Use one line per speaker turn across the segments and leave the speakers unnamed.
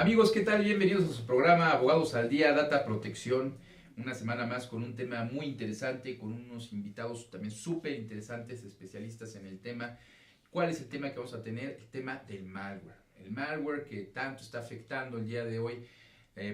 Amigos, ¿qué tal? Bienvenidos a su programa Abogados al Día, Data Protección. Una semana más con un tema muy interesante, con unos invitados también súper interesantes, especialistas en el tema. ¿Cuál es el tema que vamos a tener? El tema del malware. El malware que tanto está afectando el día de hoy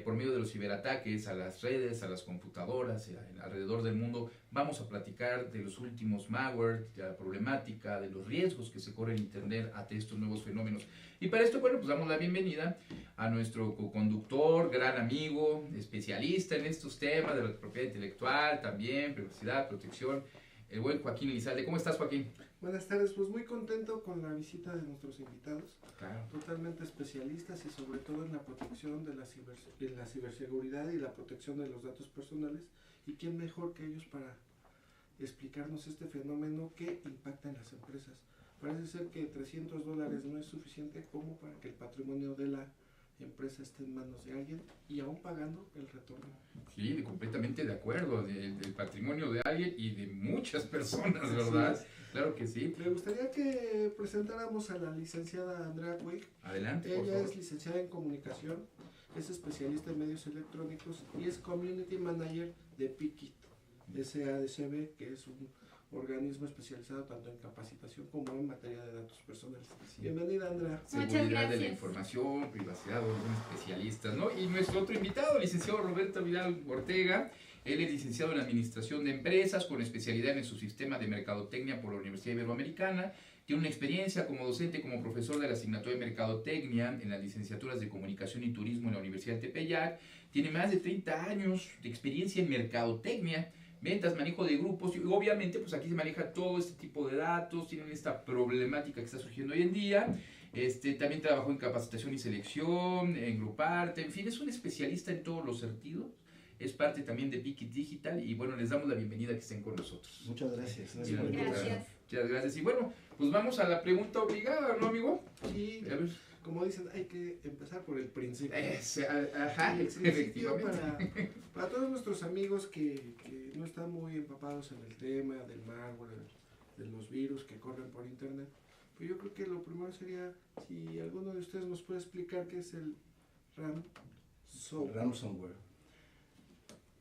por medio de los ciberataques a las redes, a las computadoras, alrededor del mundo. Vamos a platicar de los últimos malware, de la problemática, de los riesgos que se corren en Internet ante estos nuevos fenómenos. Y para esto, bueno, pues damos la bienvenida a nuestro co-conductor, gran amigo, especialista en estos temas de la propiedad intelectual, también privacidad, protección, el buen Joaquín Elizalde. ¿Cómo estás, Joaquín?
Buenas tardes, pues muy contento con la visita de nuestros invitados,
Claro.
totalmente especialistas y sobre todo en la protección de la ciberseguridad y la protección de los datos personales. ¿Y quién mejor que ellos para explicarnos este fenómeno que impacta en las empresas? Parece ser que $300 no es suficiente como para que el patrimonio de la empresa esté en manos de alguien y aún pagando el retorno.
Sí, completamente de acuerdo, del patrimonio de alguien y de muchas personas, ¿verdad? Claro que sí.
Me gustaría que presentáramos a la licenciada Andrea Puig.
Adelante, por
Ella
favor.
es licenciada en comunicación, es especialista en medios electrónicos y es community manager de PICIT, SADCB, que es un organismo especializado tanto en capacitación como en materia de datos personales.
Sí.
Bienvenida, Andrea.
Seguridad de la información, privacidad, son especialistas, ¿no? Y nuestro otro invitado, licenciado Roberto Vidal Ortega, él es licenciado en Administración de Empresas con especialidad en su sistema de Mercadotecnia por la Universidad Iberoamericana. Tiene una experiencia como docente, como profesor de la asignatura de Mercadotecnia en las licenciaturas de Comunicación y Turismo en la Universidad de Tepeyac. Tiene más de 30 años de experiencia en Mercadotecnia, ventas, manejo de grupos, y obviamente pues aquí se maneja todo este tipo de datos, tienen esta problemática que está surgiendo hoy en día. También trabajó en capacitación y selección, en Gruparte, en fin, es un especialista en todos los sentidos. Es parte también de PICIT Digital y bueno, les damos la bienvenida que estén con nosotros.
Muchas gracias.
Gracias. Muchas gracias. Y bueno, pues vamos a la pregunta obligada, ¿no, amigo?
Sí, como dicen, hay que empezar por el principio.
Ajá,
El principio
efectivamente.
para todos nuestros amigos que no están muy empapados en el tema del malware, de los virus que corren por internet, pues yo creo que lo primero sería si alguno de ustedes nos puede explicar qué es el
Ransomware.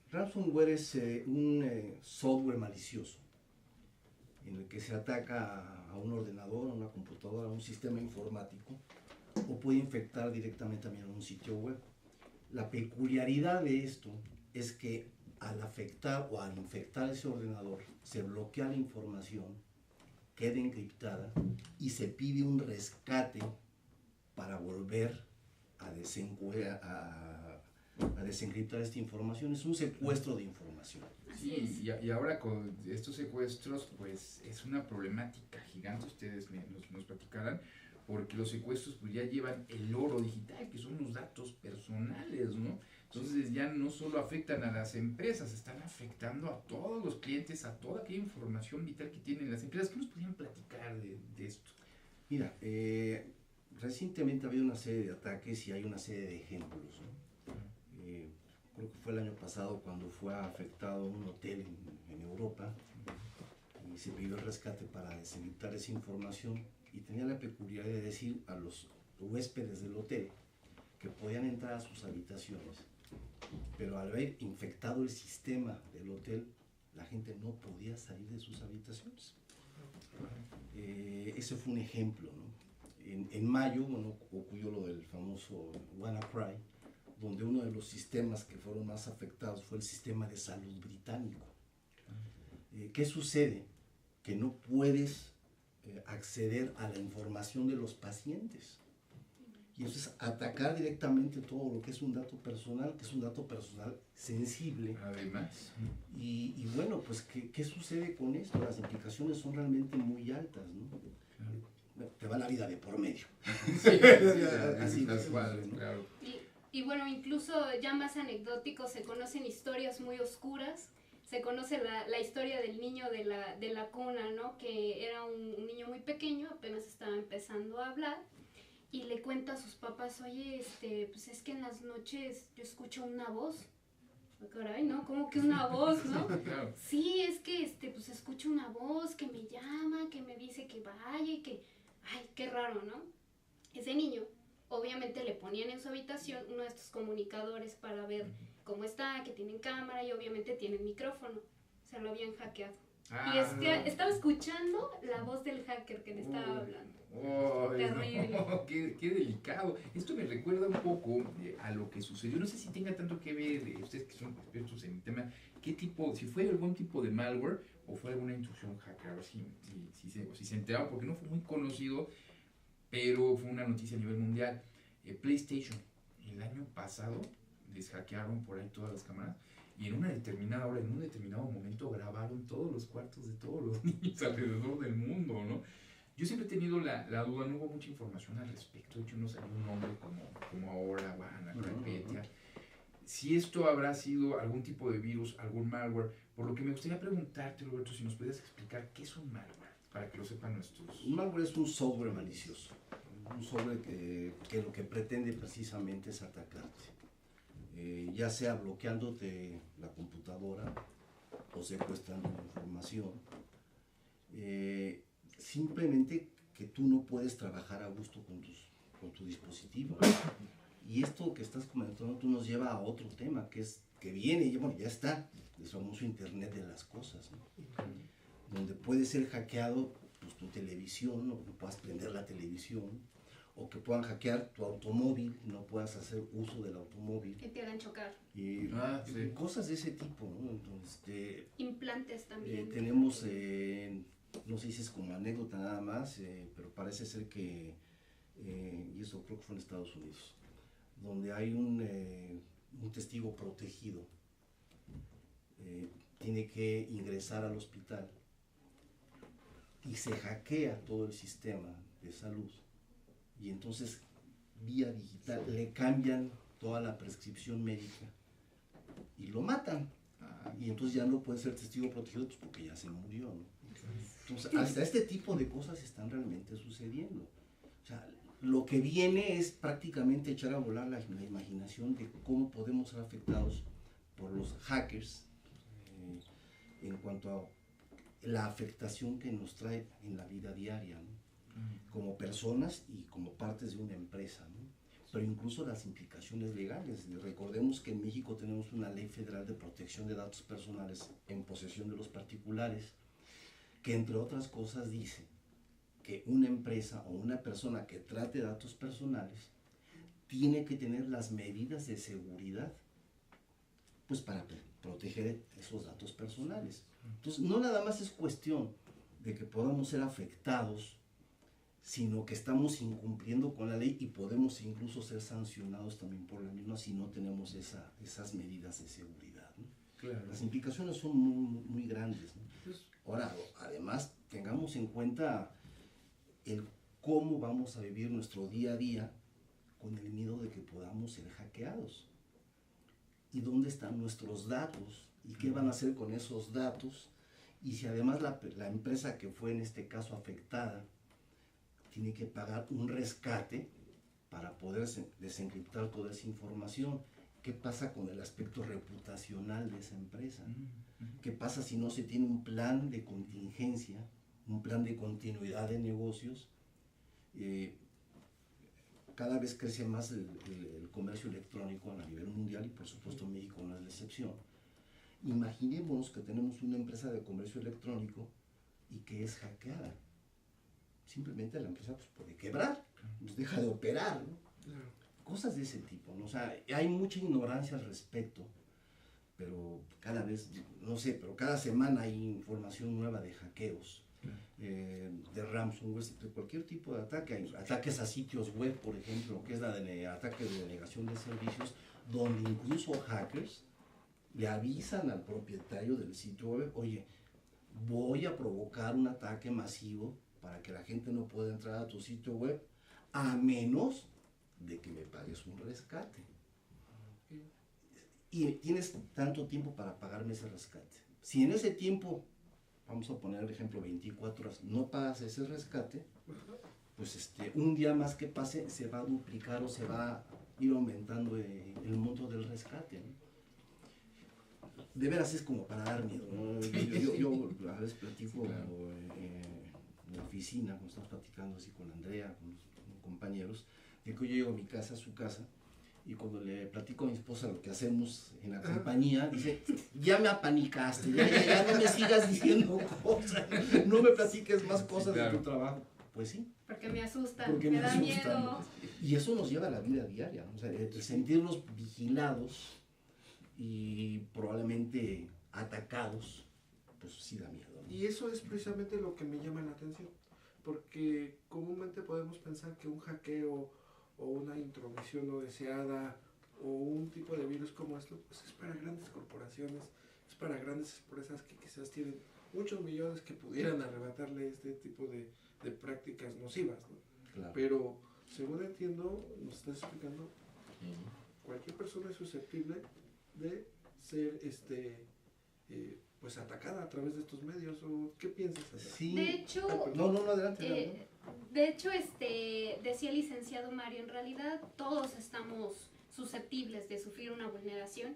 Ransomware es un software malicioso en el que se ataca a un ordenador, a una computadora, a un sistema informático, o puede infectar directamente también a un sitio web. La peculiaridad de esto es que al afectar o al infectar ese ordenador se bloquea la información, queda encriptada y se pide un rescate para volver a desencriptar esta información. Es un secuestro de información.
Sí, y ahora con estos secuestros, pues es una problemática gigante, ustedes nos platicarán, porque los secuestros pues ya llevan el oro digital, que son los datos personales, ¿no? Entonces ya no solo afectan a las empresas, están afectando a todos los clientes, a toda aquella información vital que tienen las empresas. ¿Qué nos podrían platicar de esto?
Mira, recientemente ha habido una serie de ataques y hay una serie de ejemplos, ¿no? Creo que fue el año pasado cuando fue afectado un hotel en Europa y se pidió el rescate para desencriptar esa información y tenía la peculiaridad de decir a los huéspedes del hotel que podían entrar a sus habitaciones, pero al haber infectado el sistema del hotel, la gente no podía salir de sus habitaciones. Ese fue un ejemplo, ¿no? En mayo, bueno, ocurrió lo del famoso WannaCry, donde uno de los sistemas que fueron más afectados fue el sistema de salud británico. ¿Qué sucede? Que no puedes acceder a la información de los pacientes. Y eso es atacar directamente todo lo que es un dato personal, que es un dato personal sensible.
Además.
Y bueno, pues, ¿qué sucede con esto? Las implicaciones son realmente muy altas, ¿no? Te va la vida de por medio.
Sí,
así
tal
es,
cual,
¿no?
claro.
Y bueno, incluso ya más anecdótico, se conocen historias muy oscuras. Se conoce la historia del niño de la cuna, ¿no? Que era un niño muy pequeño, apenas estaba empezando a hablar, y le cuenta a sus papás, oye, pues es que en las noches yo escucho una voz. Caray, ¿no? ¿Cómo que una voz, no?
Claro.
Sí, es que pues escucho una voz que me llama, que me dice que vaya y que, ay, qué raro, ¿no? Ese niño obviamente le ponían en su habitación uno de estos comunicadores para ver cómo está, que tienen cámara y obviamente tienen micrófono. Se lo habían hackeado. Y estaba escuchando la voz del hacker que le estaba hablando. Terrible.
No, qué delicado. Esto me recuerda un poco a lo que sucedió. No sé si tenga tanto que ver, ustedes que son expertos en el tema, qué tipo, si fue algún tipo de malware o fue alguna intrusión hacker, a ver si se enteraron, porque no fue muy conocido, pero fue una noticia a nivel mundial. PlayStation, el año pasado, les hackearon por ahí todas las cámaras. Y en una determinada hora, en un determinado momento, grabaron todos los cuartos de todos los niños alrededor del mundo, ¿no? Yo siempre he tenido la duda, no hubo mucha información al respecto. De hecho, no salió un nombre como ahora, Juana, Petia. Si esto habrá sido algún tipo de virus, algún malware, por lo que me gustaría preguntarte, Roberto, si nos puedes explicar qué es un malware, para que lo sepan nuestros...
Un malware es un software malicioso, un software que lo que pretende precisamente es atacarte. Ya sea bloqueándote la computadora o secuestrando la información, simplemente que tú no puedes trabajar a gusto con tu dispositivo. Y esto que estás comentando tú nos lleva a otro tema, que viene, bueno, ya está, el famoso Internet de las cosas, ¿no? Donde puede ser hackeado pues, tu televisión, o que puedas prender la televisión, o que puedan hackear tu automóvil, no puedas hacer uso del automóvil.
Que te hagan chocar.
Y
sí.
Cosas de ese tipo, ¿no? Entonces,
implantes también.
Tenemos, no sé si es como anécdota nada más, pero parece ser que, y eso creo que fue en Estados Unidos, donde hay un testigo protegido, tiene que ingresar al hospital y se hackea todo el sistema de salud. Y entonces, vía digital, le cambian toda la prescripción médica y lo matan. Y entonces ya no puede ser testigo protegido pues porque ya se murió, ¿no? Entonces, hasta este tipo de cosas están realmente sucediendo. O sea, lo que viene es prácticamente echar a volar la imaginación de cómo podemos ser afectados por los hackers en cuanto a la afectación que nos trae en la vida diaria, ¿no? Como personas y como partes de una empresa, ¿no? Pero incluso las implicaciones legales. Recordemos que en México tenemos una ley federal de protección de datos personales en posesión de los particulares, que entre otras cosas dice que una empresa o una persona que trate datos personales tiene que tener las medidas de seguridad pues para proteger esos datos personales. Entonces, no nada más es cuestión de que podamos ser afectados, sino que estamos incumpliendo con la ley y podemos incluso ser sancionados también por la misma si no tenemos esas medidas de seguridad, ¿no?
Claro.
Las implicaciones son muy, muy grandes, ¿no? Ahora, además, tengamos en cuenta el cómo vamos a vivir nuestro día a día con el miedo de que podamos ser hackeados. ¿Y dónde están nuestros datos? ¿Y qué van a hacer con esos datos? Y si además la empresa que fue en este caso afectada tiene que pagar un rescate para poder desencriptar toda esa información. ¿Qué pasa con el aspecto reputacional de esa empresa? ¿Qué pasa si no se tiene un plan de contingencia, un plan de continuidad de negocios? Cada vez crece más el comercio electrónico a nivel mundial y por supuesto México no es la excepción. Imaginémonos que tenemos una empresa de comercio electrónico y que es hackeada. Simplemente la empresa pues, puede quebrar, pues deja de operar, ¿no?
Claro.
Cosas de ese tipo, ¿no? O sea, hay mucha ignorancia al respecto, pero cada vez, no sé, pero cada semana hay información nueva de hackeos, de ransomware, de cualquier tipo de ataque. Hay ataques a sitios web, por ejemplo, que es ataque de denegación de servicios, donde incluso hackers le avisan al propietario del sitio web, oye, voy a provocar un ataque masivo para que la gente no pueda entrar a tu sitio web, a menos de que me pagues un rescate. Y tienes tanto tiempo para pagarme ese rescate. Si en ese tiempo, vamos a poner el ejemplo, 24 horas, no pagas ese rescate, pues un día más que pase se va a duplicar o se va a ir aumentando el monto del rescate, ¿no? De veras es como para dar miedo, ¿no? Yo a veces platico en la oficina, cuando estamos platicando así con Andrea, con los compañeros, de que yo llego a mi casa, a su casa, y cuando le platico a mi esposa lo que hacemos en la compañía, dice, ya me apanicaste, ya no me sigas diciendo cosas, no me platiques más cosas de tu trabajo. Pues sí.
Porque me asustan,
Porque
me da
asustan.
miedo.
Y eso nos lleva a la vida diaria, ¿no? O sea, el sentirnos vigilados y probablemente atacados, pues sí da miedo, ¿no?
Y eso es precisamente lo que me llama la atención, porque comúnmente podemos pensar que un hackeo o una intromisión no deseada o un tipo de virus como esto, pues es para grandes corporaciones, es para grandes empresas que quizás tienen muchos millones que pudieran arrebatarle este tipo de prácticas nocivas, ¿no?
Claro.
Pero según entiendo, nos estás explicando, cualquier persona es susceptible de ser pues atacada a través de estos medios. ¿O qué piensas?
Sí.
De hecho,
No, adelante.
de hecho, decía el licenciado Mario, en realidad todos estamos susceptibles de sufrir una vulneración.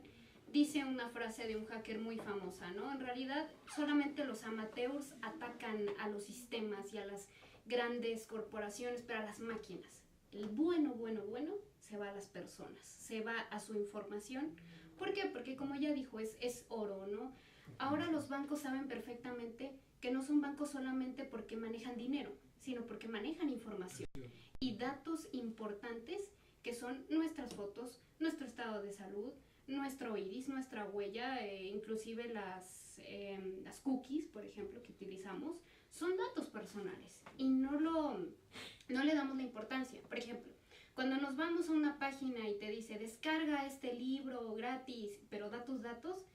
Dice una frase de un hacker muy famosa, ¿no? En realidad, solamente los amateurs atacan a los sistemas y a las grandes corporaciones, pero a las máquinas. El bueno se va a las personas, se va a su información. ¿Por qué? Porque como ya dijo, es oro, ¿no? Ahora los bancos saben perfectamente que no son bancos solamente porque manejan dinero, sino porque manejan información y datos importantes que son nuestras fotos, nuestro estado de salud, nuestro iris, nuestra huella, inclusive las cookies, por ejemplo, que utilizamos, son datos personales y no le damos la importancia. Por ejemplo, cuando nos vamos a una página y te dice descarga este libro gratis, pero da tus datos,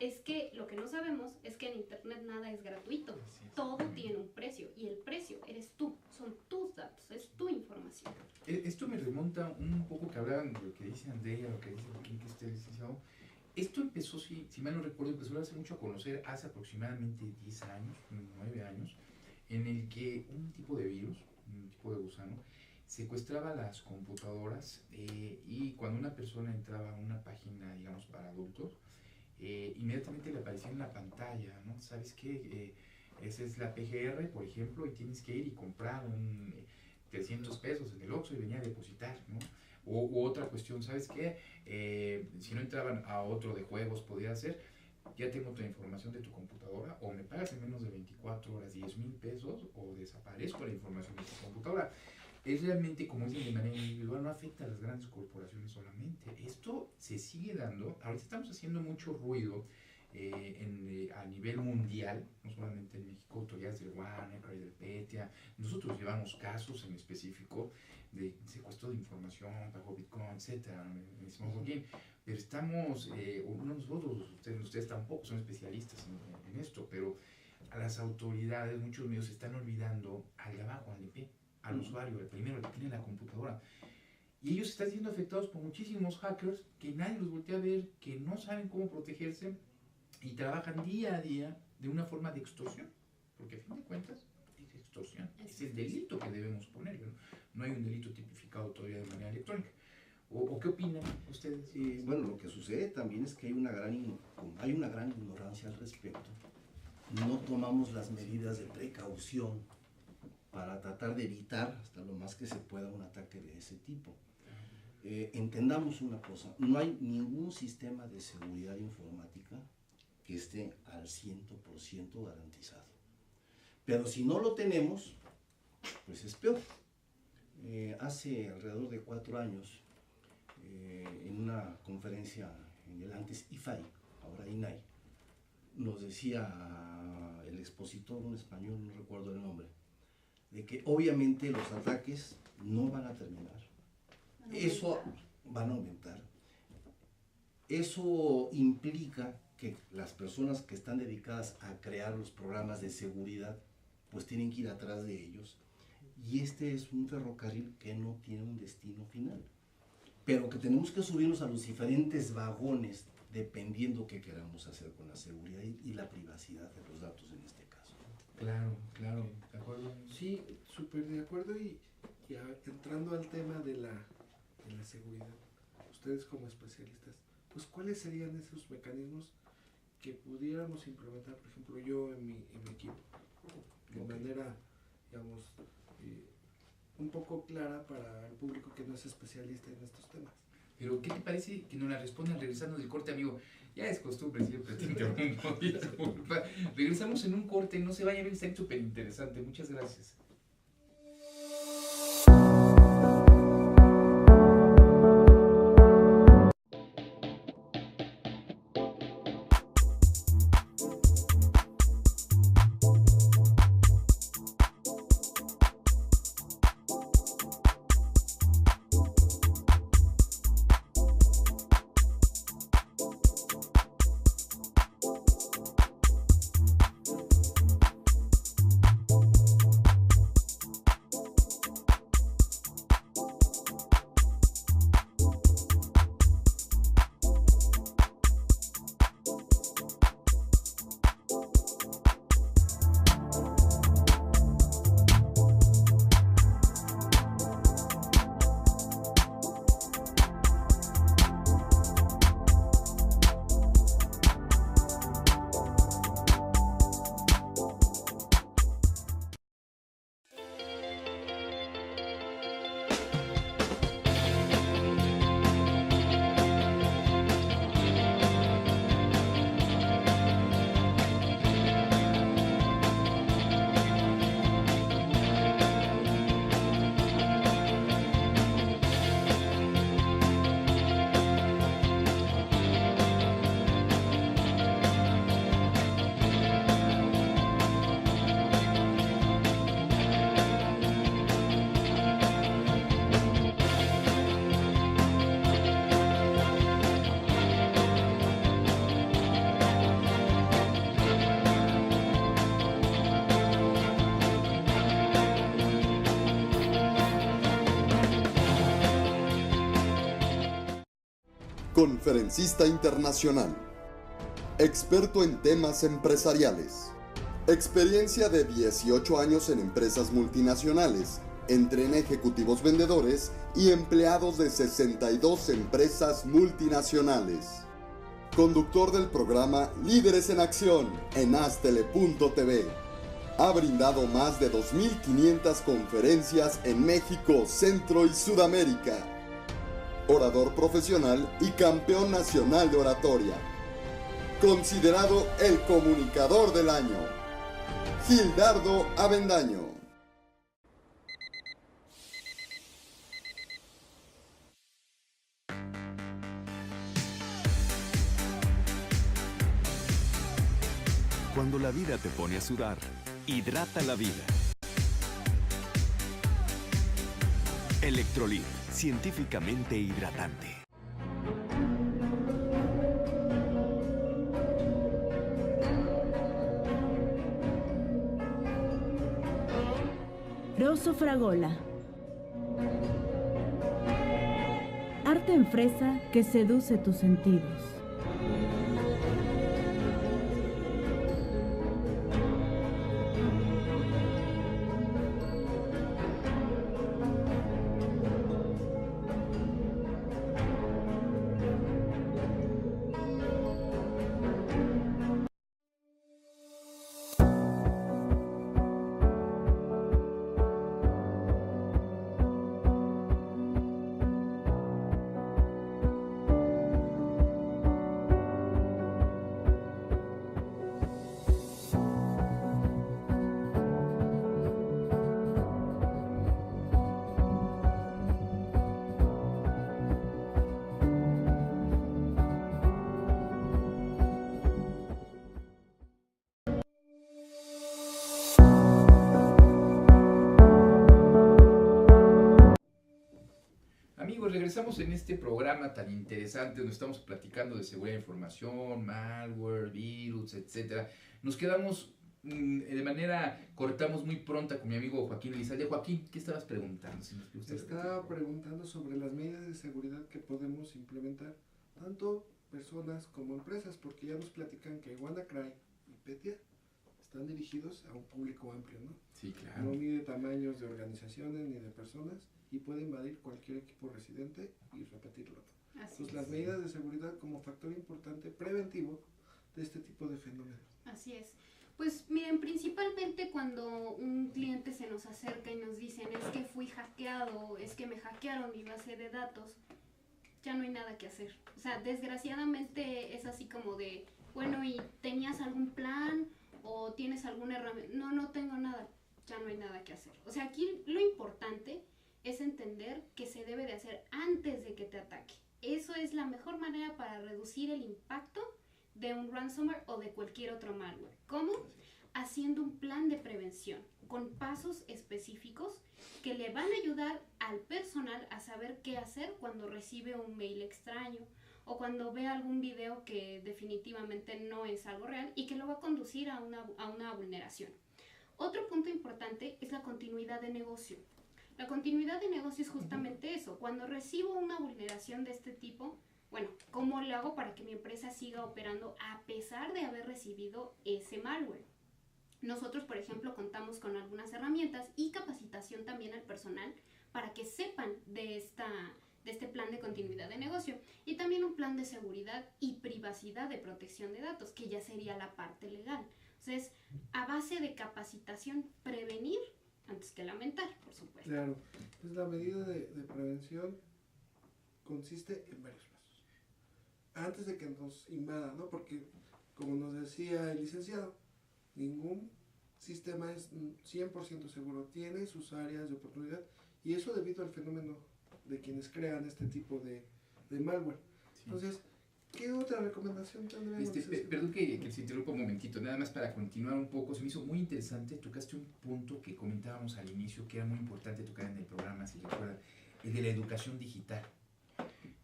es que lo que no sabemos es que en internet nada es gratuito, todo tiene un precio y el precio eres tú, son tus datos, es tu información.
Esto me remonta un poco que hablaban de lo que dice Andrea, lo que dice Joaquín, que esté licenciado. Esto empezó, si mal no recuerdo, empezó a darse mucho a conocer hace aproximadamente 10 años, 9 años, en el que un tipo de virus, un tipo de gusano, secuestraba las computadoras y cuando una persona entraba a una página, digamos, para adultos, inmediatamente le aparecía en la pantalla, ¿no? ¿Sabes qué? Esa es la PGR, por ejemplo, y tienes que ir y comprar 300 pesos en el Oxxo y venía a depositar, ¿no? U otra cuestión, ¿sabes qué? Si no entraban a otro de juegos, podía ser, ya tengo tu información de tu computadora, o me pagas en menos de 24 horas 10,000 pesos, o desaparezco la información de tu computadora. Es realmente, como dicen, de manera individual, no afecta a las grandes corporaciones solamente. Esto se sigue dando, ahorita estamos haciendo mucho ruido a nivel mundial, no solamente en México, autoridades del WANECRA y del PETIA. Nosotros llevamos casos en específico de secuestro de información, pago Bitcoin, etcétera, pero estamos, no nosotros, ustedes tampoco son especialistas en esto, pero a las autoridades, muchos medios se están olvidando al de abajo, al IP, al usuario, el primero, el que tiene la computadora. Y ellos están siendo afectados por muchísimos hackers que nadie los voltea a ver, que no saben cómo protegerse y trabajan día a día de una forma de extorsión. Porque a fin de cuentas es extorsión. Es el delito que debemos poner, ¿no? No hay un delito tipificado todavía de manera electrónica. ¿O qué opinan ustedes?
Bueno, lo que sucede también es que hay una gran ignorancia al respecto. No tomamos las medidas de precaución para tratar de evitar hasta lo más que se pueda un ataque de ese tipo. Entendamos una cosa, no hay ningún sistema de seguridad informática que esté al 100% garantizado. Pero si no lo tenemos, pues es peor. Hace alrededor de 4 años, en una conferencia en el antes IFAI, ahora INAI, nos decía el expositor, un español, no recuerdo el nombre, de que obviamente los ataques no van a terminar. Eso van a aumentar. Eso implica que las personas que están dedicadas a crear los programas de seguridad, pues tienen que ir atrás de ellos. Y este es un ferrocarril que no tiene un destino final, pero que tenemos que subirnos a los diferentes vagones dependiendo qué queramos hacer con la seguridad y la privacidad de los datos en este caso.
Claro, ¿de acuerdo?
Sí, súper de acuerdo y entrando al tema de la seguridad, ustedes como especialistas, pues ¿cuáles serían esos mecanismos que pudiéramos implementar, por ejemplo, yo en mi equipo, de manera, digamos, un poco clara para el público que no es especialista en estos temas.
Pero, ¿qué te parece que nos la respondan regresando del corte, amigo? Ya es costumbre, siempre te interrumpo. Disculpa. Regresamos en un corte, no se vayan, está súper interesante. Muchas gracias.
Conferencista internacional, experto en temas empresariales, experiencia de 18 años en empresas multinacionales, entrena ejecutivos vendedores y empleados de 62 empresas multinacionales. Conductor del programa Líderes en Acción en Astele.tv. Ha brindado más de 2.500 conferencias en México, Centro y Sudamérica. Orador profesional y campeón nacional de oratoria. Considerado el comunicador del año. Gildardo Avendaño.
Cuando la vida te pone a sudar, hidrata la vida. Electrolit, científicamente hidratante.
Rosso Fragola. Arte en fresa que seduce tus sentidos.
Regresamos en este programa tan interesante donde estamos platicando de seguridad de información, malware, virus, etcétera. Nos quedamos de manera, cortamos muy pronta con mi amigo Joaquín Elizalde. Joaquín, ¿qué estabas preguntando? Si
Estaba preguntando sobre las medidas de seguridad que podemos implementar, tanto personas como empresas, porque ya nos platican que WannaCry y Petya están dirigidos a un público amplio, ¿no?
Sí, claro.
No mide tamaños de organizaciones ni de personas y puede invadir cualquier equipo residente y repetirlo. Entonces, las medidas de seguridad como factor importante preventivo de este tipo de fenómenos.
Así es. Pues miren, principalmente cuando un cliente se nos acerca y nos dicen es que fui hackeado, es que me hackearon mi base de datos, ya no hay nada que hacer. O sea, desgraciadamente es así como de, bueno, ¿y tenías algún plan o tienes alguna herramienta? No, no tengo nada, ya no hay nada que hacer. O sea, aquí lo importante es entender que se debe de hacer antes de que te ataque. Eso es la mejor manera para reducir el impacto de un ransomware o de cualquier otro malware. ¿Cómo? Haciendo un plan de prevención con pasos específicos que le van a ayudar al personal a saber qué hacer cuando recibe un mail extraño o cuando ve algún video que definitivamente no es algo real y que lo va a conducir a una vulneración. Otro punto importante es la continuidad de negocio. La continuidad de negocio es justamente eso. Cuando recibo una vulneración de este tipo, bueno, ¿cómo lo hago para que mi empresa siga operando a pesar de haber recibido ese malware? Nosotros, por ejemplo, contamos con algunas herramientas y capacitación también al personal para que sepan de este plan de continuidad de negocio y también un plan de seguridad y privacidad de protección de datos, que ya sería la parte legal. Entonces, a base de capacitación, prevenir antes que lamentar, por supuesto.
Claro, pues la medida de prevención consiste en varios pasos. Antes de que nos invadan, ¿no? Porque, como nos decía el licenciado, ningún sistema es 100% seguro. Tiene sus áreas de oportunidad y eso debido al fenómeno de quienes crean este tipo de malware. Sí. Entonces, ¿qué otra recomendación tendríamos?
Perdón que se interrumpa un momentito, nada más para continuar un poco. Se me hizo muy interesante, tocaste un punto que comentábamos al inicio, que era muy importante tocar en el programa, si recuerdan, el de la educación digital.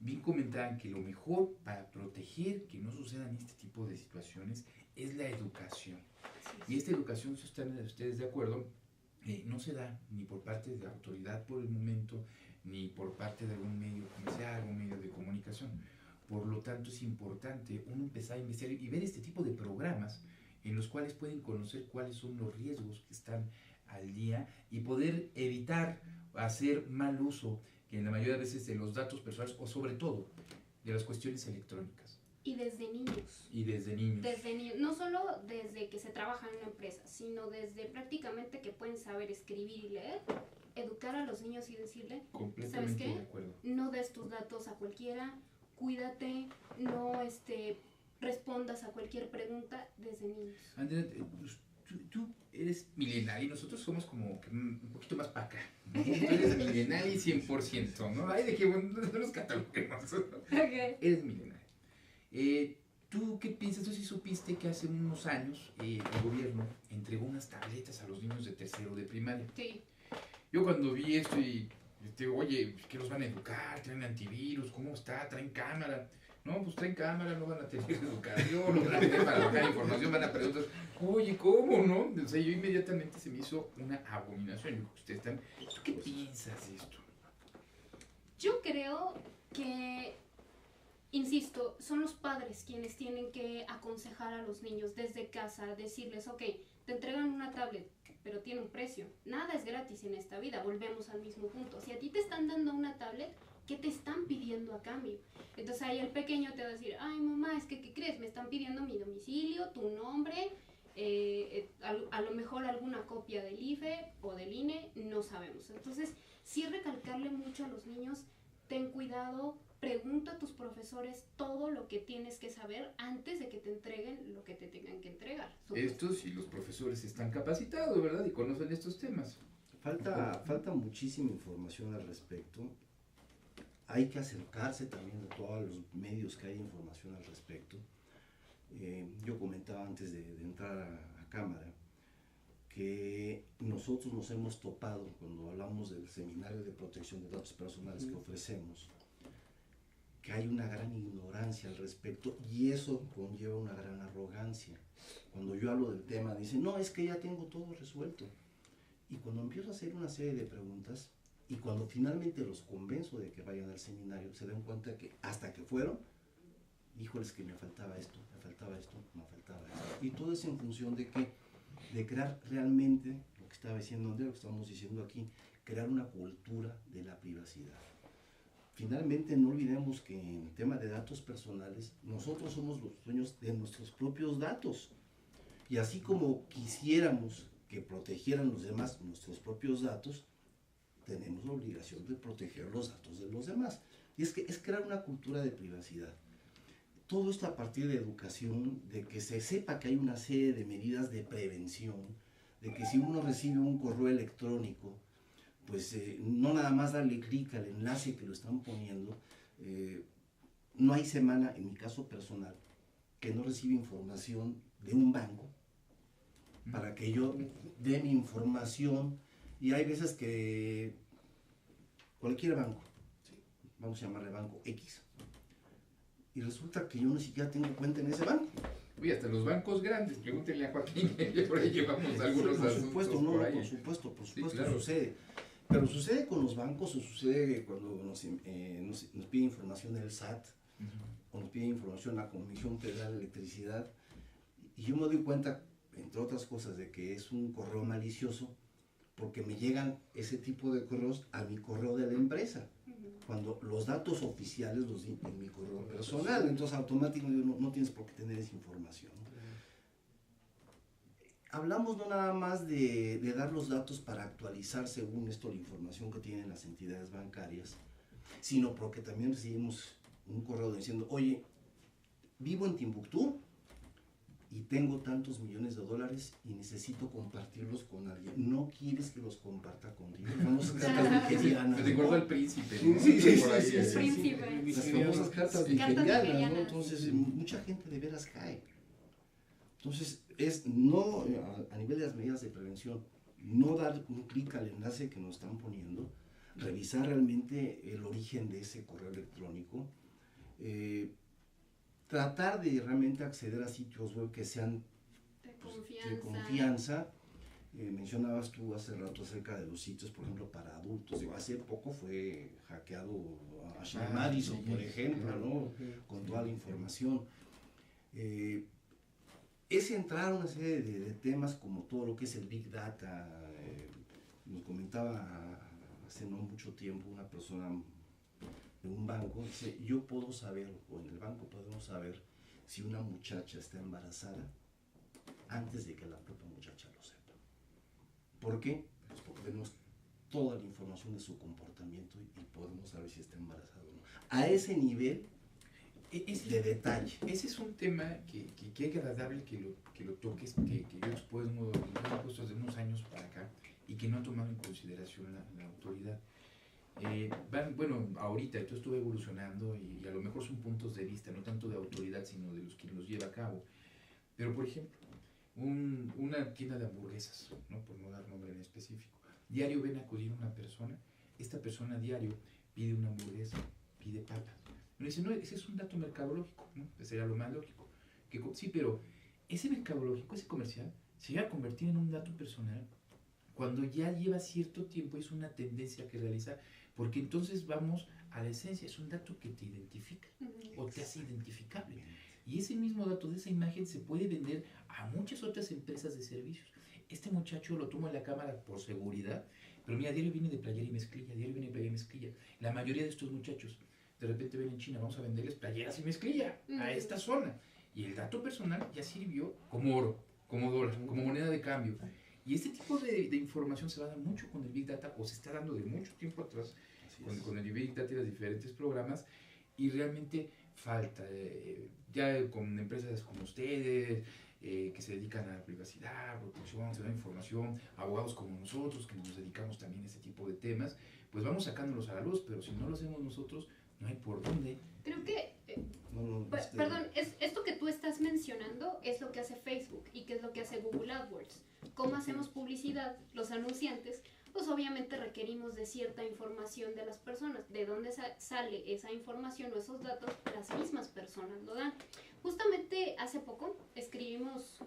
Bien comentaban que lo mejor para proteger que no sucedan este tipo de situaciones es la educación. Y esta educación, si están ustedes de acuerdo, no se da ni por parte de la autoridad por el momento, ni por parte de algún medio comercial, algún medio de comunicación. Por lo tanto, es importante uno empezar a investigar y ver este tipo de programas en los cuales pueden conocer cuáles son los riesgos que están al día y poder evitar hacer mal uso, que en la mayoría de veces, de los datos personales o sobre todo de las cuestiones electrónicas.
Y desde niños.
Y desde niños.
Desde niños. No solo desde que se trabaja en una empresa, sino desde prácticamente que pueden saber escribir y leer, educar a los niños y decirle, ¿sabes qué?
De acuerdo.
No des tus datos a cualquiera, cuídate, no respondas a cualquier pregunta desde niños.
Andrea, tú eres milenaria y nosotros somos como que un poquito más para acá. Tú eres milenaria 100%, ¿no? Ay, de que no nos cataloguemos.
Okay.
Eres milenaria. ¿Tú qué piensas? Tú sí supiste que hace unos años el gobierno entregó unas tabletas a los niños de tercero de primaria.
Sí.
Yo cuando vi esto y oye, ¿qué los van a educar? ¿Traen antivirus? ¿Cómo está? ¿Traen cámara? No, pues traen cámara, no van a tener educación, no van a tener para bajar información, van a preguntar, oye, ¿cómo no? O sea, yo inmediatamente se me hizo una abominación. Yo creo que ustedes están, ¿tú qué piensas de esto?
Yo creo que, insisto, son los padres quienes tienen que aconsejar a los niños desde casa, decirles, ok, te entregan una tablet, pero tiene un precio. Nada es gratis en esta vida, volvemos al mismo punto. Si a ti te están dando una tablet, ¿qué te están pidiendo a cambio? Entonces ahí el pequeño te va a decir, ay mamá, es que ¿qué crees? Me están pidiendo mi domicilio, tu nombre, a lo mejor alguna copia del IFE o del INE, no sabemos. Entonces sí recalcarle mucho a los niños, ten cuidado, pregunta a tus profesores todo lo que tienes que saber antes de que te entreguen lo que te tengan que entregar.
Esto sí, los profesores están capacitados, ¿verdad? Y conocen estos temas.
Falta muchísima información al respecto. Hay que acercarse también a todos los medios que hay información al respecto. Yo comentaba antes de entrar a cámara que nosotros nos hemos topado cuando hablamos del seminario de protección de datos personales que ofrecemos, que hay una gran ignorancia al respecto y eso conlleva una gran arrogancia. Cuando yo hablo del tema dicen, no, es que ya tengo todo resuelto. Y cuando empiezo a hacer una serie de preguntas y cuando finalmente los convenzo de que vayan al seminario, se dan cuenta que hasta que fueron, híjoles que me faltaba esto, me faltaba esto, me faltaba esto. Y todo es en función de que, de crear realmente, lo que estaba diciendo Andrea, lo que estamos diciendo aquí, crear una cultura de la privacidad. Finalmente no olvidemos que en el tema de datos personales, nosotros somos los dueños de nuestros propios datos. Y así como quisiéramos que protegieran los demás nuestros propios datos, tenemos la obligación de proteger los datos de los demás. Y es crear una cultura de privacidad. Todo esto a partir de educación, de que se sepa que hay una serie de medidas de prevención, de que si uno recibe un correo electrónico, pues no nada más darle clic al enlace que lo están poniendo. No hay semana, en mi caso personal, que no reciba información de un banco para que yo dé mi información. Y hay veces que cualquier banco, vamos a llamarle banco X, y resulta que yo ni siquiera tengo cuenta en ese banco.
Uy, hasta los bancos grandes, pregúntenle a Joaquín, por ahí llevamos algunos
por
asuntos
supuesto, no,
por ahí.
por supuesto,
claro.
sucede. Pero sucede con los bancos o sucede cuando nos pide información el SAT, o nos pide información la Comisión Federal de Electricidad, y yo me doy cuenta, entre otras cosas, de que es un correo malicioso, porque me llegan ese tipo de correos a mi correo de la empresa, cuando los datos oficiales los di en mi correo personal, entonces automáticamente no tienes por qué tener esa información. Hablamos no nada más de dar los datos para actualizar según esto la información que tienen las entidades bancarias, sino porque también recibimos un correo diciendo, oye, vivo en Timbuktu y tengo tantos millones de dólares y necesito compartirlos con alguien. ¿No quieres que los comparta contigo? Famosas cartas nigerianas.
Me recuerdo al príncipe, ¿no?
Sí,
Por ahí,
sí, sí,
príncipe.
Las famosas cartas
Sí.
nigerianas, ¿no? Entonces, mucha gente de veras cae. Entonces, es no, a nivel de las medidas de prevención, no dar un clic al enlace que nos están poniendo, revisar realmente el origen de ese correo electrónico, tratar de realmente acceder a sitios web que sean de confianza. Mencionabas tú hace rato acerca de los sitios, por ejemplo, para adultos. Hace poco fue hackeado Ashley Madison, por ejemplo, ¿no? Con toda la información. Es entrar a una serie de temas como todo lo que es el Big Data. Nos comentaba hace no mucho tiempo una persona de un banco, dice, yo puedo saber, o en el banco podemos saber si una muchacha está embarazada antes de que la propia muchacha lo sepa. ¿Por qué? Pues porque tenemos toda la información de su comportamiento y podemos saber si está embarazada o no. A ese nivel de detalle.
Ese es un tema que es agradable que lo toques, que yo después me he puesto desde unos años para acá y que no ha tomado en consideración la autoridad. Bueno, ahorita esto estuvo evolucionando y a lo mejor son puntos de vista, no tanto de autoridad, sino de los que los lleva a cabo. Pero, por ejemplo, una tienda de hamburguesas, ¿no? Por no dar nombre en específico, diario ven a acudir una persona, esta persona diario pide una hamburguesa, pide papas. Uno dice, no, ese es un dato mercadológico, ¿no? Ese sería lo más lógico. Sí, pero ese mercadológico, ese comercial, se llega a convertir en un dato personal cuando ya lleva cierto tiempo, es una tendencia que realizar, porque entonces vamos a la esencia, es un dato que te identifica o te hace identificable. Y ese mismo dato de esa imagen se puede vender a muchas otras empresas de servicios. Este muchacho lo toma en la cámara por seguridad, pero mira, diario viene de playera y mezclilla, diario viene de playera y mezclilla. La mayoría de estos muchachos de repente ven en China, vamos a venderles playeras y mezclilla a esta zona. Y el dato personal ya sirvió como oro, como dólar, como moneda de cambio. Y este tipo de información se va a dar mucho con el Big Data, o se está dando de mucho tiempo atrás con el Big Data y los diferentes programas, y realmente falta, ya con empresas como ustedes, que se dedican a la privacidad, protección, se da información, abogados como nosotros, que nos dedicamos también a este tipo de temas, pues vamos sacándolos a la luz, pero si no lo hacemos nosotros, no hay por dónde.
Creo que, perdón, esto que tú estás mencionando es lo que hace Facebook y que es lo que hace Google AdWords. ¿Cómo hacemos publicidad? Los anunciantes, pues obviamente requerimos de cierta información de las personas. ¿De dónde sale esa información o esos datos? Las mismas personas lo dan. Justamente hace poco escribimos,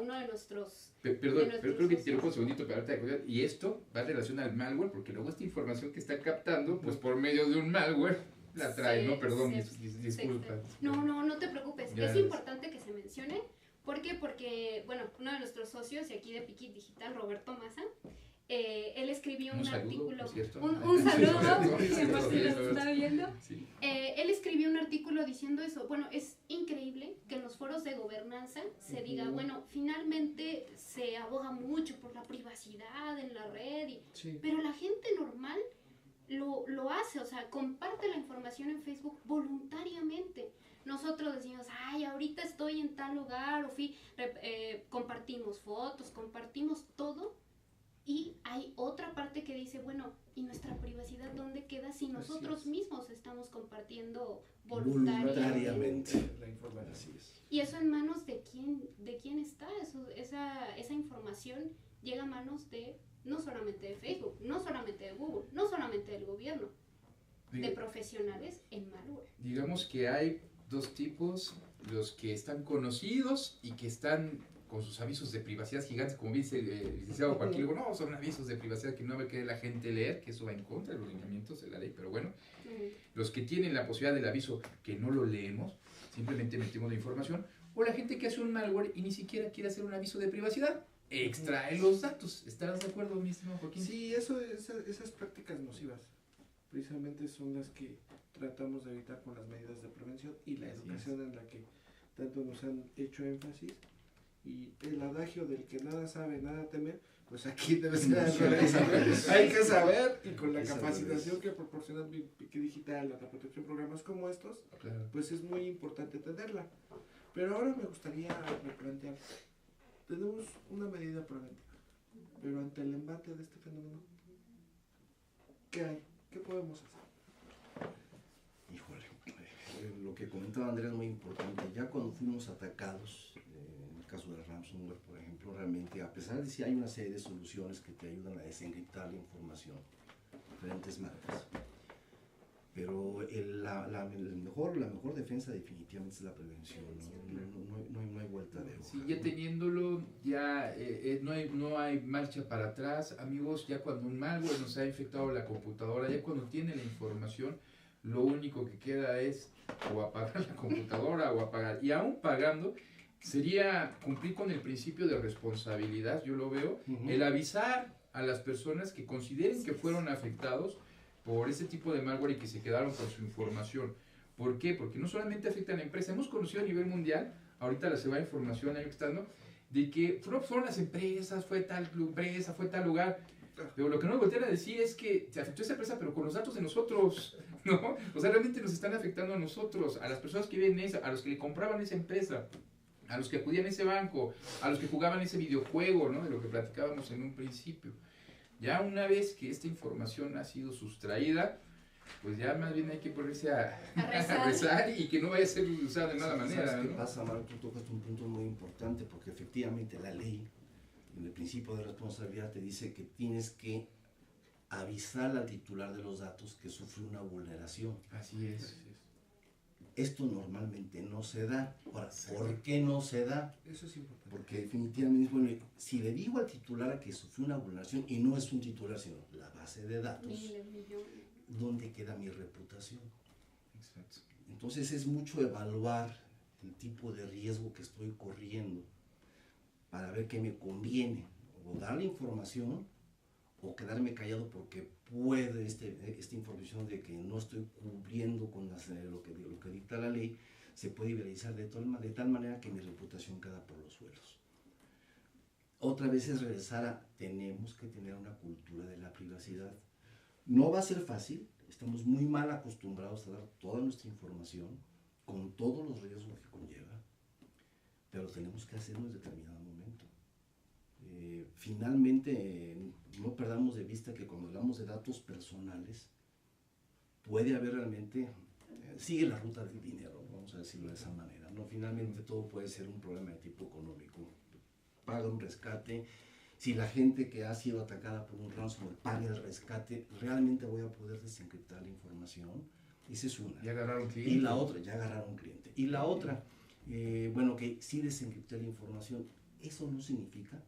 uno de nuestros...
Perdón, pero creo que te un segundito para darte cuenta. Y esto va en relación al malware, porque luego esta información que está captando, pues por medio de un malware, la trae, ¿no? Perdón, disculpa.
No te preocupes.
Ya
es importante que se mencione. ¿Por qué? Porque, uno de nuestros socios de aquí de Piquit Digital, Roberto Maza, él escribió un artículo. Un saludo, que por si nos está viendo.
Sí.
Él escribió un artículo diciendo eso. Bueno, es increíble que en los foros de gobernanza se diga, bueno, finalmente se aboga mucho por la privacidad en la red,
Sí.
pero la gente normal lo hace, o sea, comparte la información en Facebook voluntariamente. Nosotros decimos, ay, ahorita estoy en tal lugar, compartimos fotos, compartimos todo, y hay otra parte que dice, bueno, ¿y nuestra privacidad dónde queda si nosotros mismos estamos compartiendo voluntariamente?
La información.
Así es.
Y eso en manos de quién está, esa información llega a manos de, no solamente de Facebook, no solamente de Google, no solamente del gobierno, de profesionales en malware.
Digamos que hay dos tipos, los que están conocidos y que están con sus avisos de privacidad gigantes, como dice el licenciado Joaquín, no, son avisos de privacidad que no va a querer la gente leer, que eso va en contra de los lineamientos de la ley, pero bueno, los que tienen la posibilidad del aviso que no lo leemos, simplemente metemos la información, o la gente que hace un malware y ni siquiera quiere hacer un aviso de privacidad, extrae los datos. ¿Estarás de acuerdo, mi estimado Joaquín?
Sí, esas prácticas nocivas precisamente son las que tratamos de evitar con las medidas de prevención y la educación en la que tanto nos han hecho énfasis. Y el adagio del que nada sabe, nada teme, pues aquí debe ser al revés. Hay que saber, y con la capacitación que proporciona Pique Digital, la protección, programas como estos,
Claro.
pues es muy importante tenerla. Pero ahora me gustaría replantear, tenemos una medida preventiva, pero ante el embate de este fenómeno, ¿qué hay? ¿Qué podemos hacer?
Híjole, lo que comentaba Andrés es muy importante. Ya cuando fuimos atacados, en el caso del ransomware, por ejemplo, realmente, a pesar de que hay una serie de soluciones que te ayudan a desencriptar la información, diferentes marcas, pero la mejor defensa definitivamente es la prevención, no hay vuelta de hoja.
Sí, ya teniéndolo, ya no hay marcha para atrás, amigos. Ya cuando un malware nos ha infectado la computadora, ya cuando tiene la información, lo único que queda es o apagar la computadora o apagar. Y aún pagando, sería cumplir con el principio de responsabilidad, yo lo veo, el avisar a las personas que consideren que fueron afectados por ese tipo de malware y que se quedaron con su información. ¿Por qué? Porque no solamente afecta a la empresa, hemos conocido a nivel mundial, ahorita se va información ahí estando, de que fueron las empresas, fue tal empresa, fue tal lugar, pero lo que no nos voltean a decir es que se afectó esa empresa, pero con los datos de nosotros, ¿no? O sea, realmente nos están afectando a nosotros, a las personas que viven en esa, a los que le compraban esa empresa, a los que acudían a ese banco, a los que jugaban ese videojuego, ¿no? De lo que platicábamos en un principio. Ya una vez que esta información ha sido sustraída, pues ya más bien hay que ponerse a rezar y que no vaya a ser usada de mala manera.
¿Sabes qué
¿no?
pasa, Mario? Tú tocas un punto muy importante, porque efectivamente la ley, en el principio de responsabilidad, te dice que tienes que avisar al titular de los datos que sufrió una vulneración.
Así es.
Esto normalmente no se da. Ahora, ¿por qué no se da?
Eso es importante.
Porque definitivamente, bueno, si le digo al titular que sufrió una vulneración, y no es un titular, sino la base de datos, ¿dónde queda mi reputación?
Exacto.
Entonces es mucho evaluar el tipo de riesgo que estoy corriendo para ver qué me conviene, o dar la información o quedarme callado porque puede esta información de que no estoy cumpliendo con lo que dicta la ley, se puede viralizar de tal manera que mi reputación queda por los suelos. Otra vez es regresar tenemos que tener una cultura de la privacidad. No va a ser fácil, estamos muy mal acostumbrados a dar toda nuestra información con todos los riesgos que conlleva, pero tenemos que hacerlo en determinado momento. Finalmente, no perdamos de vista que cuando hablamos de datos personales, puede haber realmente, sigue la ruta del dinero, vamos a decirlo de esa manera, ¿no? Finalmente todo puede ser un problema de tipo económico. Paga un rescate, si la gente que ha sido atacada por un ransomware paga el rescate, ¿realmente voy a poder desencriptar la información? Esa es una.
Ya agarraron cliente.
Y la otra, ya agarraron cliente. Y la otra, bueno, que sí desencripté la información, eso no significa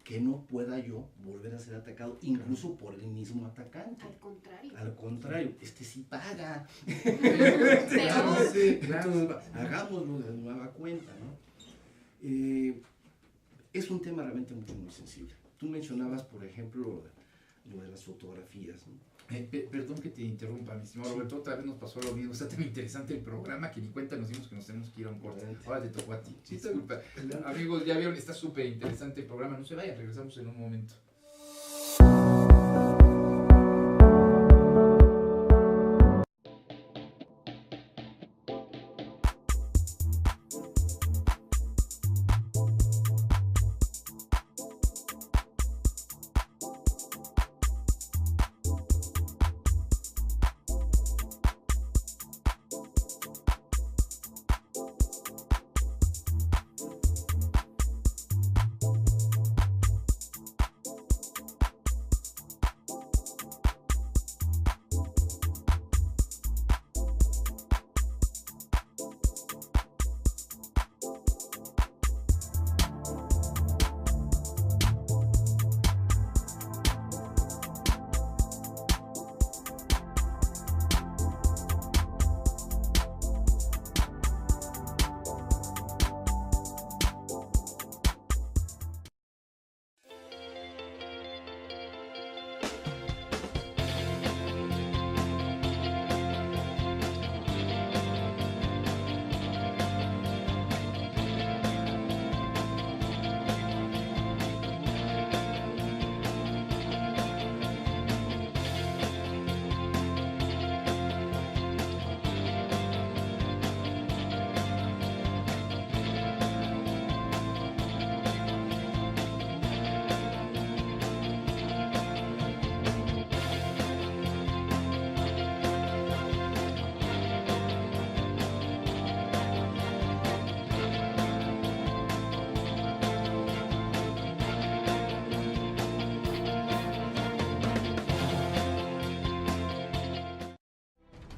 que no pueda yo volver a ser atacado, incluso por el mismo atacante.
Al contrario.
Al contrario, sí paga.
Peor.
Sí, entonces, hagámoslo de nueva cuenta, ¿no? Es un tema realmente muy sensible. Tú mencionabas, por ejemplo, lo de las fotografías, ¿no?
Perdón que te interrumpa, mi estimado Roberto, otra vez nos pasó lo mismo, está tan interesante el programa que ni cuenta nos dimos que nos tenemos que ir a un corte. Ahora te tocó a ti. Sí, disculpa. Amigos, ya vieron, está súper interesante el programa, no se vayan, regresamos en un momento.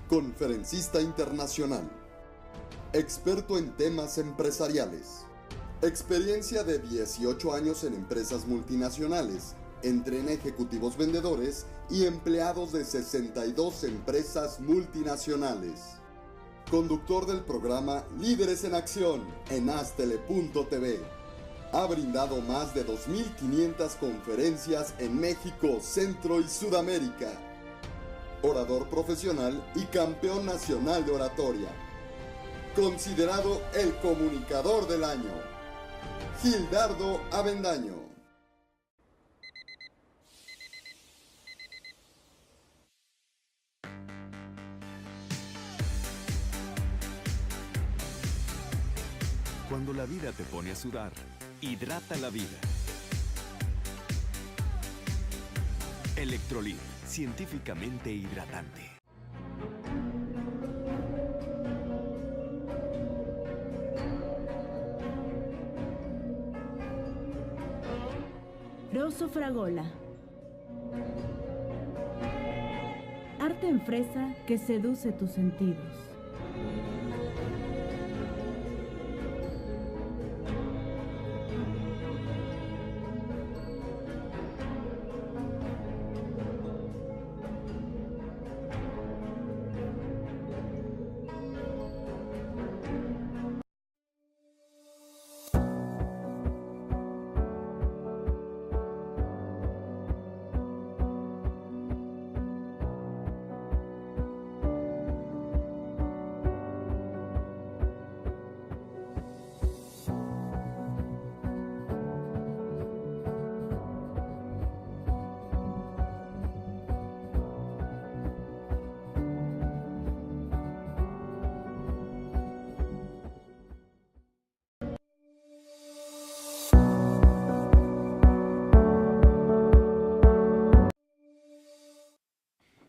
Conferencista internacional, experto en temas empresariales, experiencia de 18 años en empresas multinacionales, entrena ejecutivos vendedores y empleados de 62 empresas multinacionales. Conductor del programa Líderes en Acción en Astele.tv. Ha brindado más de 2.500 conferencias en México, Centro y Sudamérica. Orador profesional y campeón nacional de oratoria. Considerado el comunicador del año. Gildardo Avendaño.
Cuando la vida te pone a sudar, hidrata la vida. Electrolit, científicamente hidratante.
Rosso Fragola. Arte en fresa que seduce tus sentidos.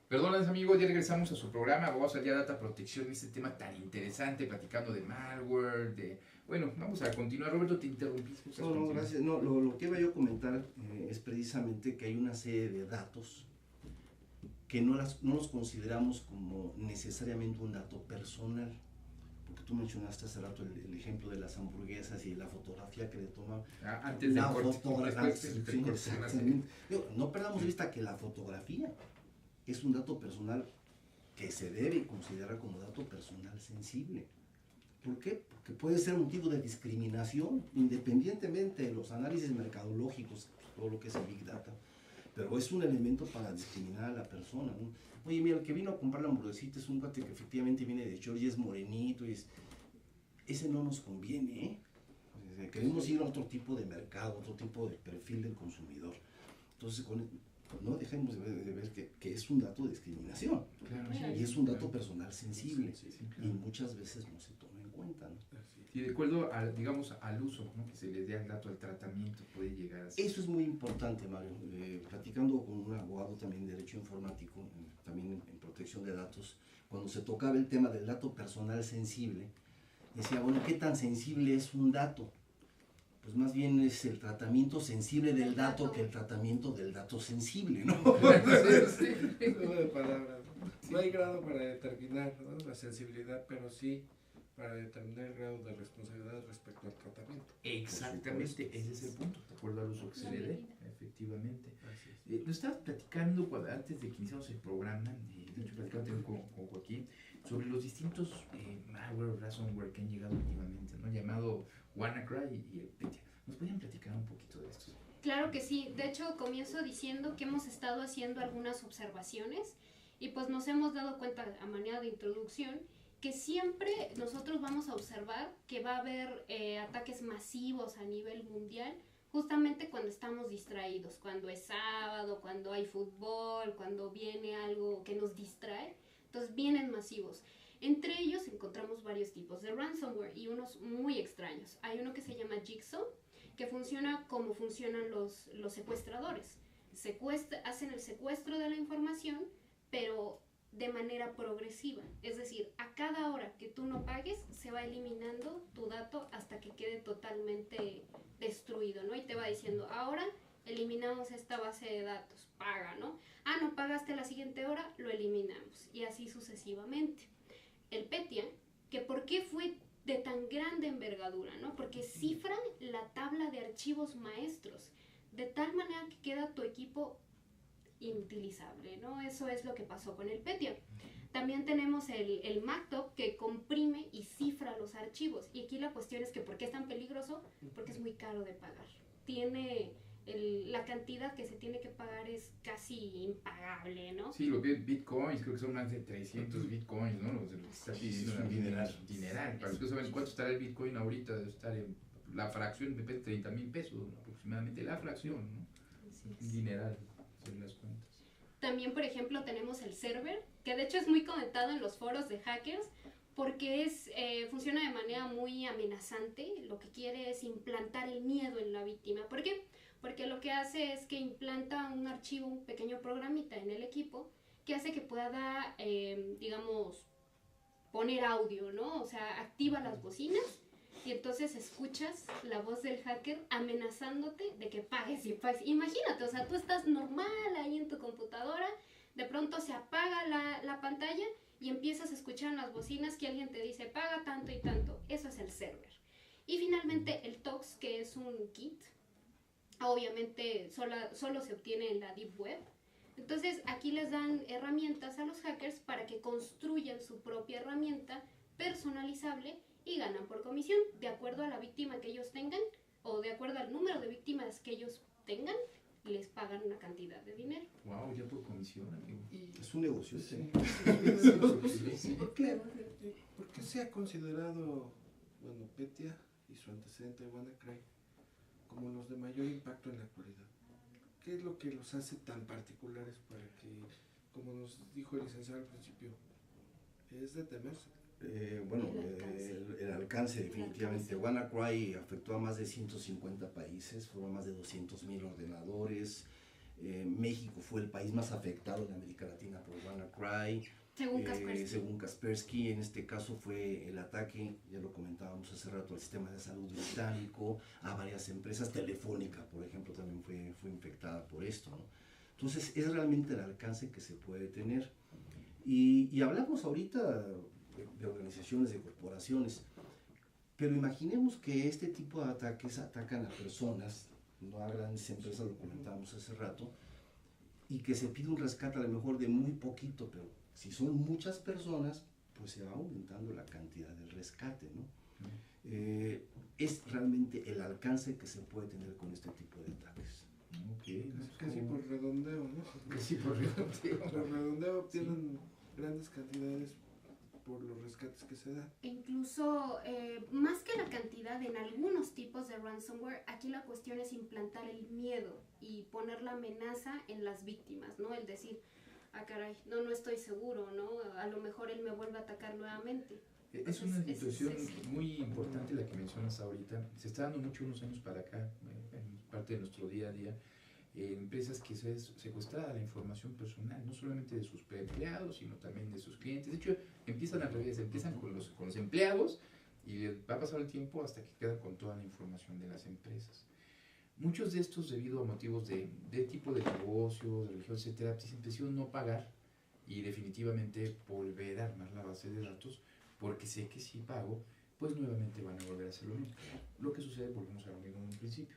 Perdón, amigos, ya regresamos a su programa. Vamos a ya Data Protección, este tema tan interesante, platicando de malware, Bueno, vamos a continuar. Roberto, te interrumpí.
No, gracias. No, lo que iba yo a comentar es precisamente que hay una serie de datos que no los consideramos como necesariamente un dato personal. Porque tú mencionaste hace rato el ejemplo de las hamburguesas y la fotografía que le toman.
Antes del corte.
No perdamos de vista que la fotografía es un dato personal que se debe considerar como dato personal sensible. ¿Por qué? Porque puede ser motivo de discriminación, independientemente de los análisis mercadológicos, todo lo que es el Big Data. pero es un elemento para discriminar a la persona, ¿no? Oye, mira, el que vino a comprar la hamburguesita es un cuate que efectivamente viene de Georgia, es morenito, ese no nos conviene, ¿eh? Queremos ir a otro tipo de mercado, otro tipo de perfil del consumidor. Entonces, no dejemos de ver que es un dato de discriminación.
Claro,
Y es un dato personal sensible.
Sí, claro.
Y muchas veces no se toma en cuenta, ¿no?
Y de acuerdo digamos, al uso, ¿no? Que se le dé al dato, al tratamiento, puede llegar a ser.
Eso es muy importante, Mario. Platicando con un abogado también de Derecho Informático, también en protección de datos, cuando se tocaba el tema del dato personal sensible, decía, bueno, ¿qué tan sensible es un dato? Pues más bien es el tratamiento sensible del dato que el tratamiento del dato sensible, ¿no?
Sí.
Juego de palabras. No hay grado para determinar, ¿no?, la sensibilidad, pero sí para determinar el grado de responsabilidad respecto al tratamiento.
Exactamente, ese es el punto, de acuerdo al uso que se le dé, efectivamente.
Así es.
Nos estabas platicando antes de que iniciamos el programa, de hecho platicando también con Joaquín, sobre los distintos malware, ransomware que han llegado últimamente, ¿no? Llamado WannaCry y el Petya. ¿Nos podrían platicar un poquito de esto?
Claro que sí. De hecho, comienzo diciendo que hemos estado haciendo algunas observaciones y pues nos hemos dado cuenta a manera de introducción que siempre nosotros vamos a observar que va a haber ataques masivos a nivel mundial justamente cuando estamos distraídos, cuando es sábado, cuando hay fútbol, cuando viene algo que nos distrae. Entonces vienen masivos. Entre ellos encontramos varios tipos de ransomware y unos muy extraños. Hay uno que se llama Jigsaw, que funciona como funcionan los secuestradores. Hacen el secuestro de la información, pero de manera progresiva. Es decir, a cada hora que tú no pagues, se va eliminando tu dato hasta que quede totalmente destruido, ¿no? Y te va diciendo, ahora eliminamos esta base de datos, paga, ¿no? Ah, no pagaste la siguiente hora, lo eliminamos. Y así sucesivamente. El Petya, que por qué fue de tan grande envergadura, ¿no? Porque cifra la tabla de archivos maestros, de tal manera que queda tu equipo inutilizable, ¿no? Eso es lo que pasó con el Petya. También tenemos el Mactop, que comprime y cifra los archivos. Y aquí la cuestión es que ¿por qué es tan peligroso? Porque es muy caro de pagar. La cantidad que se tiene que pagar es casi impagable, ¿no?
Sí, lo que es bitcoins, creo que son más de 300 bitcoins, ¿no? Lo que está pidiendo
un
dineral. Para los que saben cuánto estará el bitcoin ahorita, debe estar en la fracción de 30,000 pesos, ¿no? Aproximadamente la fracción, ¿no? Dineral, hacer las cuentas.
También, por ejemplo, tenemos el server, que de hecho es muy comentado en los foros de hackers, porque funciona de manera muy amenazante. Lo que quiere es implantar el miedo en la víctima. ¿Por qué? Porque lo que hace es que implanta un archivo, un pequeño programita en el equipo, que hace que pueda, digamos, poner audio, ¿no? O sea, activa las bocinas y entonces escuchas la voz del hacker amenazándote de que pagues y pagues. Imagínate, o sea, tú estás normal ahí en tu computadora, de pronto se apaga la pantalla y empiezas a escuchar en las bocinas que alguien te dice, paga tanto y tanto. Eso es el server. Y finalmente el Tox, que es un kit. Obviamente solo se obtiene en la Deep Web. Entonces aquí les dan herramientas a los hackers para que construyan su propia herramienta personalizable y ganan por comisión, de acuerdo a la víctima que ellos tengan o de acuerdo al número de víctimas que ellos tengan, les pagan una cantidad de dinero.
Wow, ya por comisión, amigo.
Es un negocio.
Sí. ¿Por qué se ha considerado, bueno, Petya y su antecedente WannaCry como los de mayor impacto en la actualidad? ¿Qué es lo que los hace tan particulares para que, como nos dijo el licenciado al principio, es de temerse?
El alcance definitivamente. WannaCry afectó a más de 150 países, fueron más de 200,000 ordenadores. México fue el país más afectado en América Latina por WannaCry. Según Kaspersky, en este caso fue el ataque, ya lo comentábamos hace rato, al sistema de salud británico, a varias empresas. Telefónica, por ejemplo, también fue infectada por esto, ¿no? Entonces es realmente el alcance que se puede tener. Y hablamos ahorita de organizaciones, de corporaciones, pero imaginemos que este tipo de ataques atacan a personas, no a grandes empresas, lo comentábamos hace rato, y que se pide un rescate a lo mejor de muy poquito, pero si son muchas personas, pues se va aumentando la cantidad del rescate, ¿no? Es realmente el alcance que se puede tener con este tipo de ataques.
Ok, no,
Casi por redondeo, ¿no?
Casi por redondeo.
Por redondeo obtienen grandes cantidades por los rescates que se dan.
E incluso, más que la cantidad en algunos tipos de ransomware, aquí la cuestión es implantar el miedo y poner la amenaza en las víctimas, ¿no? El decir, ah caray, no estoy seguro, ¿no? A lo mejor él me vuelve a atacar nuevamente.
Es una situación muy importante la que mencionas ahorita. Se está dando mucho unos años para acá, en parte de nuestro día a día, empresas que se secuestrada la información personal, no solamente de sus empleados, sino también de sus clientes. De hecho, empiezan al revés, empiezan con los empleados y va a pasar el tiempo hasta que quedan con toda la información de las empresas. Muchos de estos, debido a motivos de tipo de negocio, de religión, etcétera, pues decidieron no pagar y definitivamente volver a armar la base de datos, porque sé que si pago, pues nuevamente van a volver a hacer lo mismo. Lo que sucede, volvemos a lo mismo en un principio.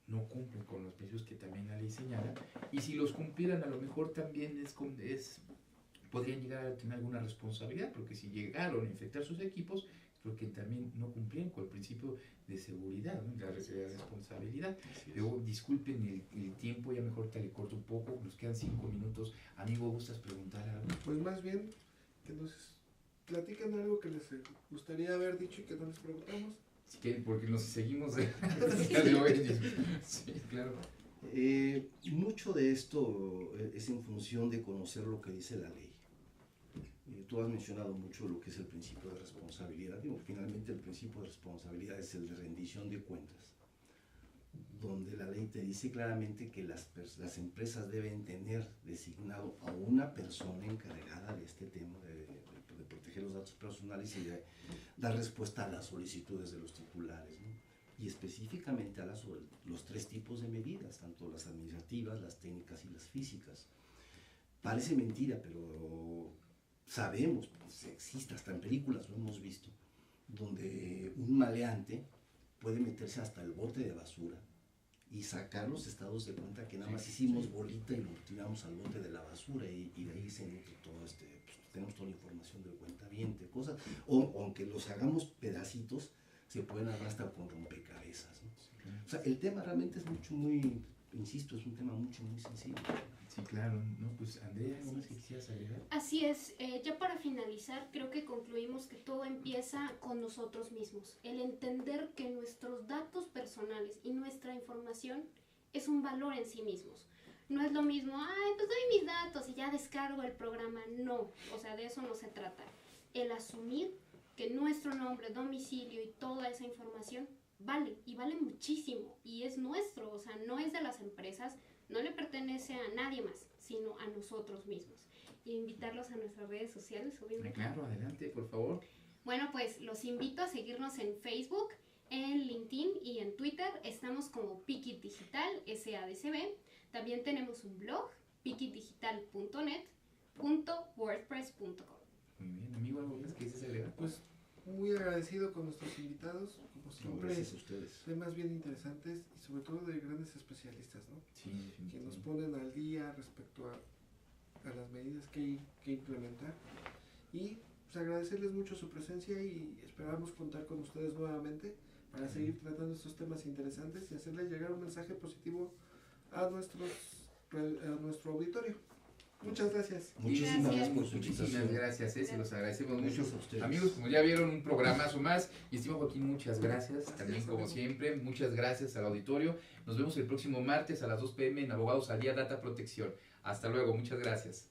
No cumplen con los principios que también la ley señala, y si los cumplieran a lo mejor también podrían llegar a tener alguna responsabilidad, porque si llegaron a infectar sus equipos, creo que también no cumplían con el principio de seguridad, ¿no? La responsabilidad. Luego, disculpen el tiempo, ya mejor te le corto un poco, nos quedan 5 minutos. Amigo, ¿gustas preguntar algo?
Pues más bien que nos platican algo que les gustaría haber dicho y que no les preguntamos.
Si quieren, porque nos seguimos Sí, claro.
Mucho de esto es en función de conocer lo que dice la ley. Tú has mencionado mucho lo que es el principio de responsabilidad. Digo, finalmente el principio de responsabilidad es el de rendición de cuentas, donde la ley te dice claramente que las empresas deben tener designado a una persona encargada de este tema de proteger los datos personales y de dar respuesta a las solicitudes de los titulares, ¿no? Y específicamente a los 3 tipos de medidas, tanto las administrativas, las técnicas y las físicas. Parece mentira, pero sabemos, pues existe, hasta en películas lo hemos visto, donde un maleante puede meterse hasta el bote de basura y sacar los estados de cuenta que nada más hicimos bolita y lo tiramos al bote de la basura y de ahí se nutre todo pues, tenemos toda la información del cuentaviente, cosas, o aunque los hagamos pedacitos, se pueden arrastrar con rompecabezas, ¿no? O sea, el tema realmente es insisto, es un tema muy sensible.
Sí, claro. No, pues Andrea, ¿algo más que quisieras agregar?
Así es, ya para finalizar, creo que concluimos que todo empieza con nosotros mismos. El entender que nuestros datos personales y nuestra información es un valor en sí mismos. No es lo mismo, ay, pues doy mis datos y ya descargo el programa. No, o sea, de eso no se trata. El asumir que nuestro nombre, domicilio y toda esa información vale, y vale muchísimo, y es nuestro, o sea, no es de las empresas, no le pertenece a nadie más, sino a nosotros mismos. Y invitarlos a nuestras redes sociales, obviamente.
Claro, adelante, por favor.
Bueno, pues los invito a seguirnos en Facebook, en LinkedIn y en Twitter. Estamos como Pikit Digital, SADCB. También tenemos un blog, pikitdigital.net.wordpress.com.
Muy bien, amigo, ¿algo más que quisieras agregar?
Pues muy agradecido con nuestros invitados, como siempre,
Gracias a ustedes.
temas bien interesantes y sobre todo de grandes especialistas, ¿no?
Sí,
Que nos ponen al día respecto a las medidas que implementar. Y pues agradecerles mucho su presencia y esperamos contar con ustedes nuevamente para seguir tratando estos temas interesantes y hacerles llegar un mensaje positivo a nuestro auditorio. Muchas gracias.
Muchísimas gracias por su
Muchísimas
invitación.
gracias, se los agradecemos mucho.
Gracias a ustedes.
Amigos, como ya vieron, un programazo más. Y estimado Joaquín, muchas gracias. También, como siempre, muchas gracias al auditorio. Nos vemos el próximo martes a las 2 p.m. en Abogados al Día Data Protección. Hasta luego, muchas gracias.